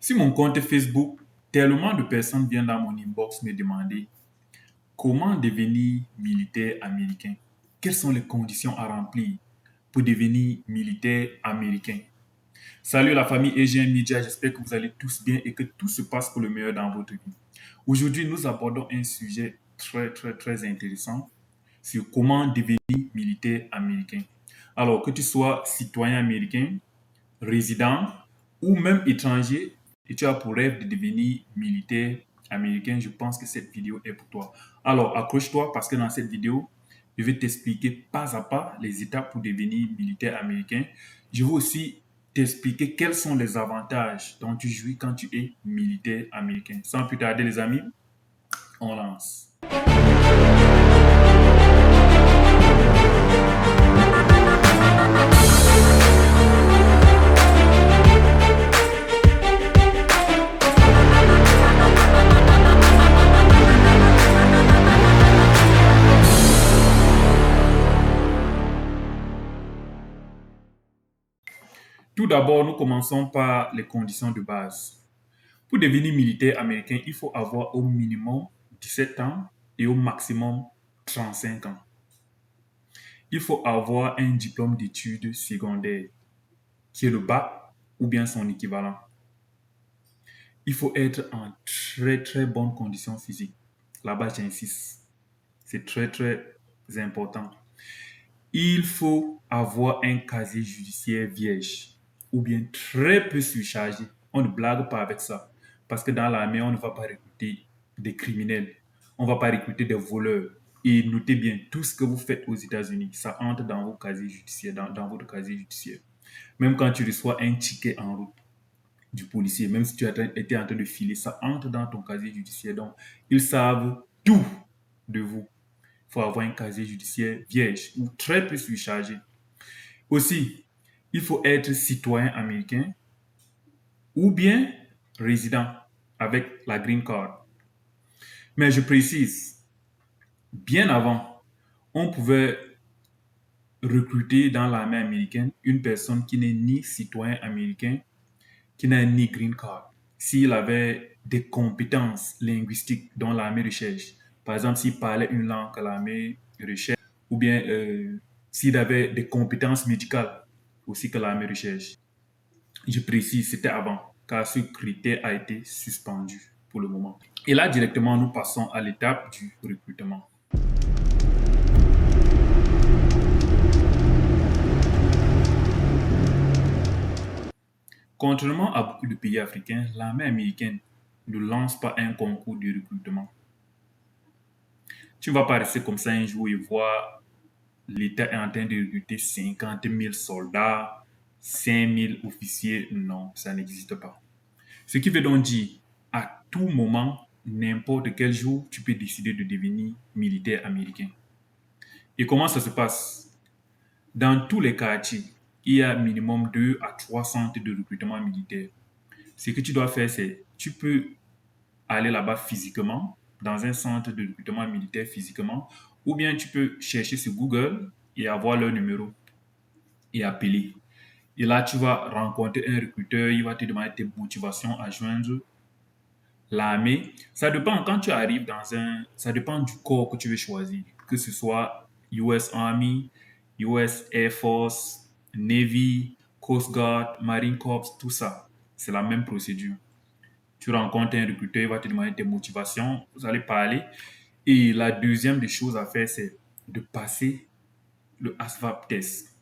Sur mon compte Facebook, tellement de personnes viennent dans mon inbox me demander comment devenir militaire américain. Quelles sont les conditions à remplir pour devenir militaire américain? Salut la famille EGM Media, j'espère que vous allez tous bien et que tout se passe pour le meilleur dans votre vie. Aujourd'hui, nous abordons un sujet très intéressant sur comment devenir militaire américain. Alors, que tu sois citoyen américain, résident ou même étranger et tu as pour rêve de devenir militaire américain, je pense que cette vidéo est pour toi. Alors, accroche-toi parce que dans cette vidéo, je vais t'expliquer pas à pas les étapes pour devenir militaire américain. Je vais aussi t'expliquer quels sont les avantages dont tu jouis quand tu es militaire américain. Sans plus tarder, les amis, on lance. Tout d'abord, nous commençons par les conditions de base. Pour devenir militaire américain, il faut avoir au minimum 17 ans et au maximum 35 ans. Il faut avoir un diplôme d'études secondaires, qui est le bac ou bien son équivalent. Il faut être en très bonne condition physique. Là-bas, j'insiste. C'est très important. Il faut avoir un casier judiciaire vierge ou bien très peu surchargé. On ne blague pas avec ça. Parce que dans l'armée, on ne va pas recruter des criminels. On ne va pas recruter des voleurs. Et notez bien, tout ce que vous faites aux États-Unis, ça entre dans vos casiers judiciaires, dans votre casier judiciaire. Même quand tu reçois un ticket en route du policier, même si tu étais en train de filer, ça entre dans ton casier judiciaire. Donc, ils savent tout de vous. Il faut avoir un casier judiciaire vierge ou très peu surchargé. Aussi, il faut être citoyen américain ou bien résident avec la green card. Mais je précise, bien avant, on pouvait recruter dans l'armée américaine une personne qui n'est ni citoyen américain, qui n'a ni green card. S'il avait des compétences linguistiques dont l'armée recherche, par exemple s'il parlait une langue que l'armée recherche, ou bien s'il avait des compétences médicales aussi que l'armée recherche. Je précise, c'était avant, car ce critère a été suspendu pour le moment. Et là, directement, nous passons à l'étape du recrutement. Contrairement à beaucoup de pays africains, l'armée américaine ne lance pas un concours de recrutement. Tu ne vas pas rester comme ça un jour et voir l'État est en train de recruter 50 000 soldats, 5 000 officiers. Non, ça n'existe pas. Ce qui veut donc dire, à tout moment, n'importe quel jour, tu peux décider de devenir militaire américain. Et comment ça se passe? Dans tous les quartiers, il y a minimum 2 à 3 centres de recrutement militaire. Ce que tu dois faire, c'est tu peux aller là-bas physiquement, dans un centre de recrutement militaire physiquement, ou bien tu peux chercher sur Google et avoir leur numéro et appeler. Et là, tu vas rencontrer un recruteur, il va te demander tes motivations à joindre l'armée. Ça dépend quand tu arrives ça dépend du corps que tu veux choisir, que ce soit US Army, US Air Force, Navy, Coast Guard, Marine Corps, tout ça. C'est la même procédure. Tu rencontres un recruteur, il va te demander tes motivations, vous allez parler. Et la deuxième des choses à faire, c'est de passer le ASVAB test.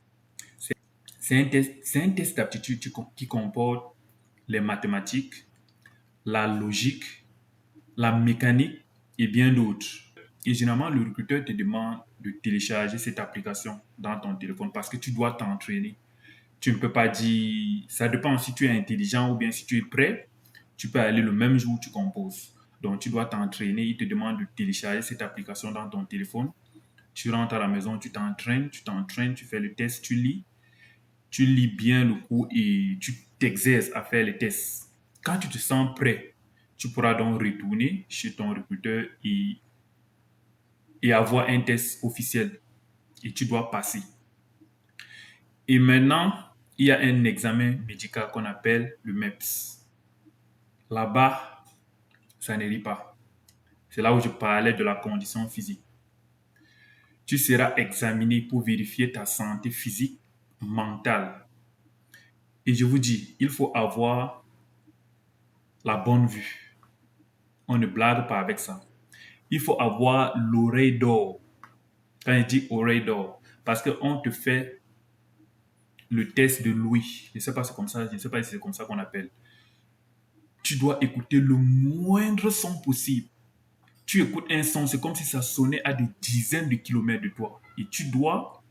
C'est un test d'aptitude qui comporte les mathématiques, la logique, la mécanique et bien d'autres. Et généralement, le recruteur te demande de télécharger cette application dans ton téléphone parce que tu dois t'entraîner. Tu ne peux pas dire, ça dépend si tu es intelligent ou bien si tu es prêt, tu peux aller le même jour où tu composes. Donc, tu dois t'entraîner. Il te demande de télécharger cette application dans ton téléphone. Tu rentres à la maison, tu t'entraînes, tu fais le test, tu lis bien le cours et tu t'exerces à faire les tests. Quand tu te sens prêt, tu pourras donc retourner chez ton recruteur et avoir un test officiel. Et tu dois passer. Et maintenant, il y a un examen médical qu'on appelle le MEPS. Là-bas, ça ne rit pas. C'est là où je parlais de la condition physique. Tu seras examiné pour vérifier ta santé physique, mentale. Et je vous dis, il faut avoir la bonne vue. On ne blague pas avec ça. Il faut avoir l'oreille d'or. Quand je dis oreille d'or, parce qu'on te fait le test de l'ouïe. Je ne sais pas si c'est comme ça, je ne sais pas si c'est comme ça qu'on appelle. Tu dois écouter le moindre son possible. Tu écoutes un son, c'est comme si ça sonnait à des dizaines de kilomètres de toi. Et tu dois.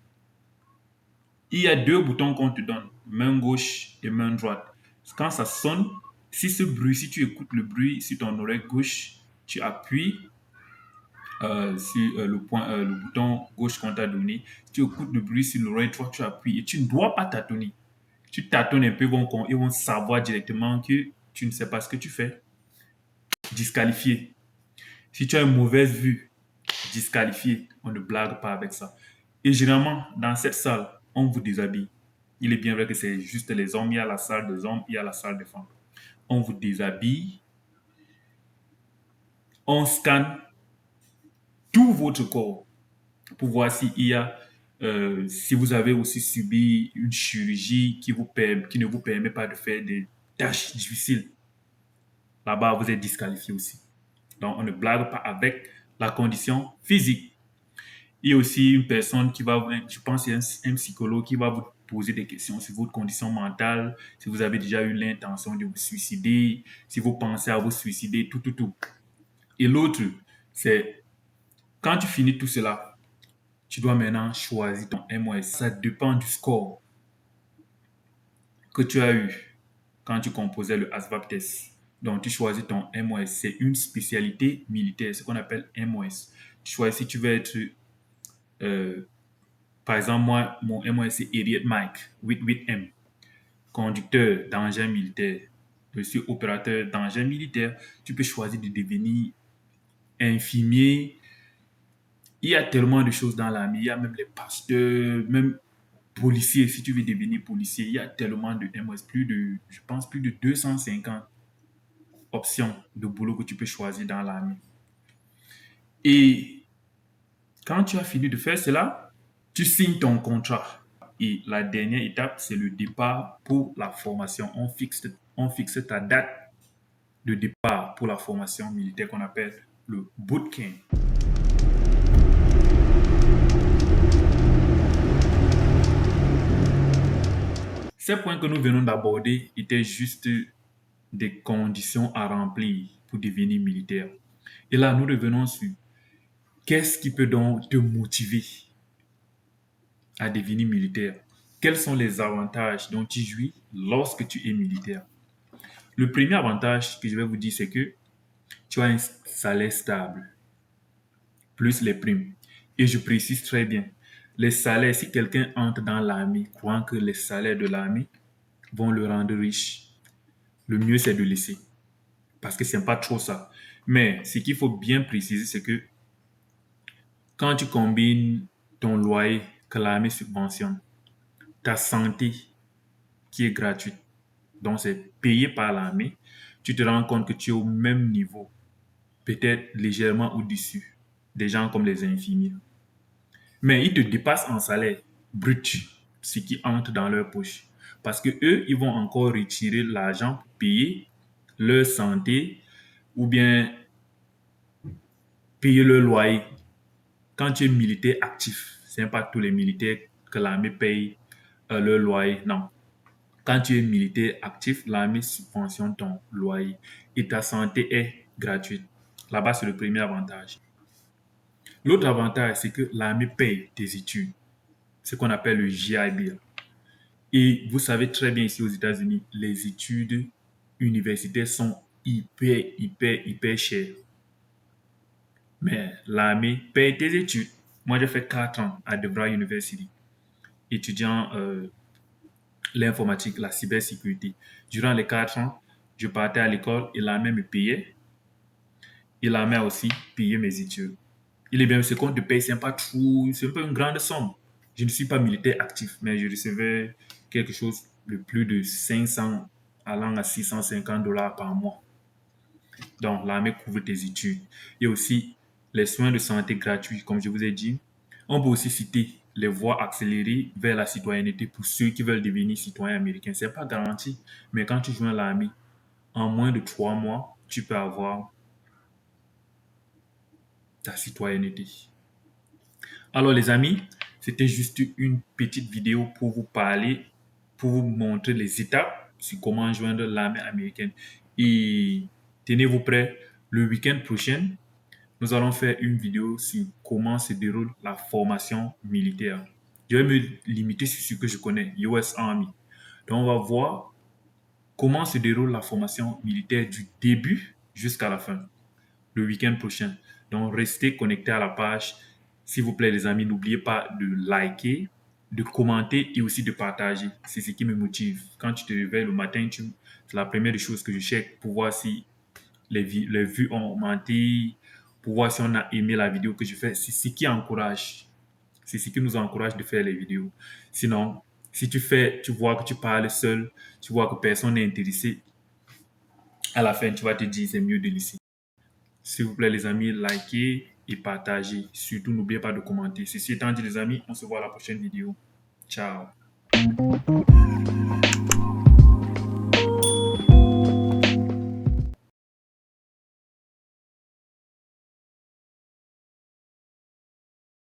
Il y a deux boutons qu'on te donne, main gauche et main droite. Quand ça sonne, si tu écoutes le bruit sur ton oreille gauche, tu appuies sur le bouton gauche qu'on t'a donné. Si tu écoutes le bruit sur l'oreille droite, tu appuies et tu ne dois pas tâtonner. Tu tâtonnes un peu, ils vont savoir directement que tu ne sais pas ce que tu fais. Disqualifié. Si tu as une mauvaise vue, disqualifié. On ne blague pas avec ça. Et généralement, dans cette salle, on vous déshabille. Il est bien vrai que c'est juste les hommes. Il y a la salle des hommes, il y a la salle des femmes. On vous déshabille. On scanne tout votre corps pour voir si vous avez aussi subi une chirurgie qui ne vous permet pas de faire des tâches difficiles. Là-bas, vous êtes disqualifié aussi. Donc, on ne blague pas avec la condition physique. Il y a aussi une personne je pense, c'est un psychologue qui va vous poser des questions sur votre condition mentale, si vous avez déjà eu l'intention de vous suicider, si vous pensez à vous suicider, tout, tout, tout. Et l'autre, c'est quand tu finis tout cela, tu dois maintenant choisir ton MOS. Ça dépend du score que tu as eu quand tu composais le ASVAB test. Donc, tu choisis ton MOS. C'est une spécialité militaire, ce qu'on appelle MOS. Tu choisis si tu veux être euh, par exemple, moi, mon MOS, c'est Idiot Mike, 88M, conducteur d'engin militaire. Je suis opérateur d'engin militaire. Tu peux choisir de devenir infirmier. Il y a tellement de choses dans l'armée. Il y a même les pasteurs, même policiers. Si tu veux devenir policier, il y a tellement de MOS, je pense, plus de 250 options de boulot que tu peux choisir dans l'armée. Et quand tu as fini de faire cela, tu signes ton contrat. Et la dernière étape, c'est le départ pour la formation. On fixe ta date de départ pour la formation militaire qu'on appelle le bootcamp. Ces points que nous venons d'aborder étaient juste des conditions à remplir pour devenir militaire. Et là, nous revenons sur qu'est-ce qui peut donc te motiver à devenir militaire? Quels sont les avantages dont tu jouis lorsque tu es militaire? Le premier avantage que je vais vous dire, c'est que tu as un salaire stable, plus les primes. Et je précise très bien, les salaires, si quelqu'un entre dans l'armée, croyant que les salaires de l'armée vont le rendre riche, le mieux c'est de laisser. Parce que c'est pas trop ça. Mais ce qu'il faut bien préciser, c'est que quand tu combines ton loyer que l'armée subventionne, ta santé qui est gratuite, donc c'est payé par l'armée, tu te rends compte que tu es au même niveau, peut-être légèrement au-dessus des gens comme les infirmiers. Mais ils te dépassent en salaire brut, ce qui entre dans leur poche. Parce que eux, ils vont encore retirer l'argent pour payer leur santé ou bien payer leur loyer. Quand tu es militaire actif, ce n'est pas tous les militaires que l'armée paye leur loyer, non. Quand tu es militaire actif, l'armée subventionne ton loyer et ta santé est gratuite. Là-bas, c'est le premier avantage. L'autre avantage, c'est que l'armée paye tes études, ce qu'on appelle le GI Bill. Et vous savez très bien ici aux États-Unis, les études universitaires sont hyper chères. Mais l'armée paye tes études. Moi, j'ai fait 4 ans à DeVry University, étudiant l'informatique, la cybersécurité. Durant les 4 ans, je partais à l'école et l'armée me payait. Et l'armée a aussi payé mes études. Il est bien, ce qu'on te paye, c'est pas trop, c'est un peu une grande somme. Je ne suis pas militaire actif, mais je recevais quelque chose de plus de 500 allant à 650 $ par mois. Donc, l'armée couvre tes études. Et aussi les soins de santé gratuits, comme je vous ai dit. On peut aussi citer les voies accélérées vers la citoyenneté pour ceux qui veulent devenir citoyens américains. Ce n'est pas garanti, mais quand tu joins l'armée, en moins de 3 mois, tu peux avoir ta citoyenneté. Alors les amis, c'était juste une petite vidéo pour vous parler, pour vous montrer les étapes sur comment joindre l'armée américaine. Et tenez-vous prêts, le week-end prochain, nous allons faire une vidéo sur comment se déroule la formation militaire. Je vais me limiter sur ce que je connais, US Army. Donc on va voir comment se déroule la formation militaire du début jusqu'à la fin, le week-end prochain. Donc, restez connectés à la page. S'il vous plaît, les amis, n'oubliez pas de liker, de commenter et aussi de partager. C'est ce qui me motive. Quand tu te réveilles le matin, c'est la première des choses que je check pour voir si les vues ont augmenté, pour voir si on a aimé la vidéo que je fais. C'est ce qui encourage. C'est ce qui nous encourage de faire les vidéos. Sinon, si tu fais, tu vois que tu parles seul, tu vois que personne n'est intéressé, à la fin, tu vas te dire c'est mieux de laisser. S'il vous plaît, les amis, likez et partagez. Surtout, n'oubliez pas de commenter. Ceci étant dit, les amis, on se voit à la prochaine vidéo. Ciao.